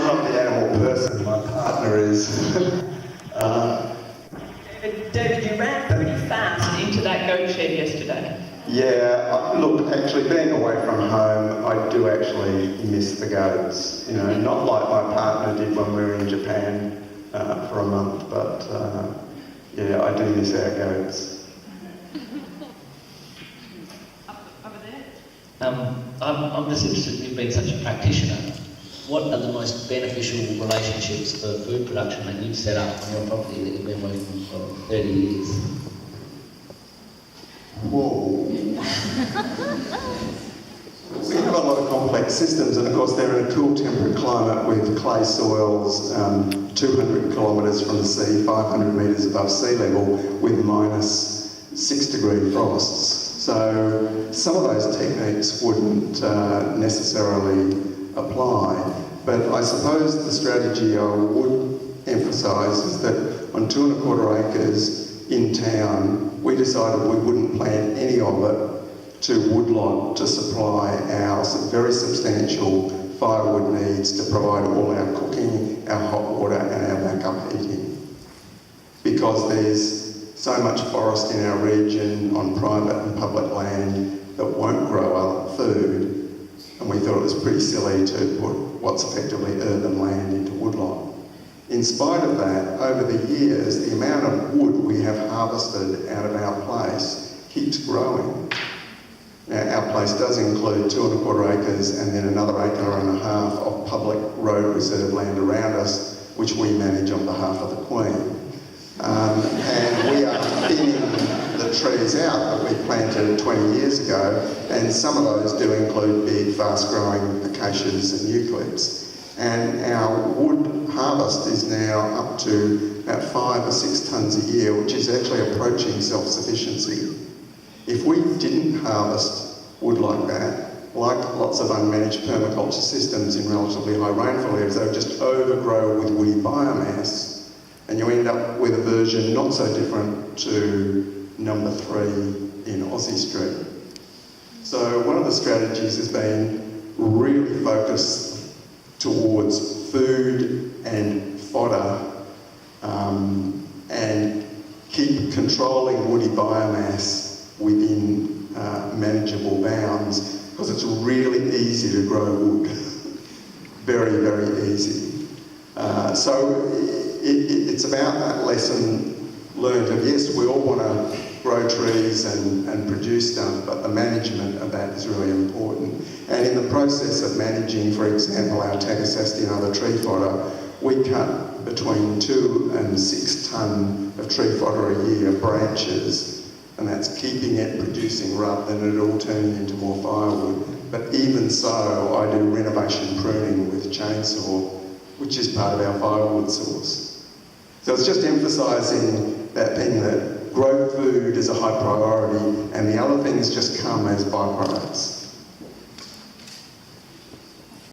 not the animal person, my partner is. David, you ran pretty fast into that goat shed yesterday. Yeah, look, actually being away from home, I do actually miss the goats. You know, not like my partner did when we were in Japan for a month, but yeah, I do miss our goats. Over there? I'm just interested, you've been such a practitioner. What are the most beneficial relationships for food production that you've set up on your property that you've been working on for 30 years? Whoa. We have a lot of complex systems, and of course they're in a cool temperate climate with clay soils 200 kilometres from the sea, 500 metres above sea level, with minus 6-degree frosts. So some of those techniques wouldn't necessarily apply, but I suppose the strategy I would emphasise is that on 2¼ acres in town, we decided we wouldn't plant any of it to woodlot to supply our very substantial firewood needs to provide all our cooking, our hot water and our backup heating. Because there's so much forest in our region on private and public land that won't grow other food, and we thought it was pretty silly to put what's effectively urban land into woodlot. In spite of that, over the years, the amount of wood we have harvested out of our place keeps growing. Now, our place does include 2¼ acres and then another 1.5 acres of public road reserve land around us, which we manage on behalf of the Queen. And we are thinning the trees out that we planted 20 years ago, and some of those do include big, fast-growing acacias and eucalypts. And our wood harvest is now up to about 5 or 6 tonnes a year, which is actually approaching self-sufficiency. If we didn't harvest wood like that, like lots of unmanaged permaculture systems in relatively high rainfall areas, they would just overgrow with woody biomass, and you end up with a version not so different to number 3 in Aussie Street. So one of the strategies has been really focused towards food and fodder, and keep controlling woody biomass within manageable bounds, because it's really easy to grow wood. Very, very easy. So it's about that lesson learned of, yes, we all want to grow trees and produce stuff, but the management of that is really important. And in the process of managing, for example, our Tagasasti and other tree fodder, we cut between 2 and 6 tonne of tree fodder a year, branches, and that's keeping it producing rather than it all turning into more firewood. But even so, I do renovation pruning with chainsaw, which is part of our firewood source. So it's just emphasising that thing that grow food is a high priority, and the other things just come as byproducts.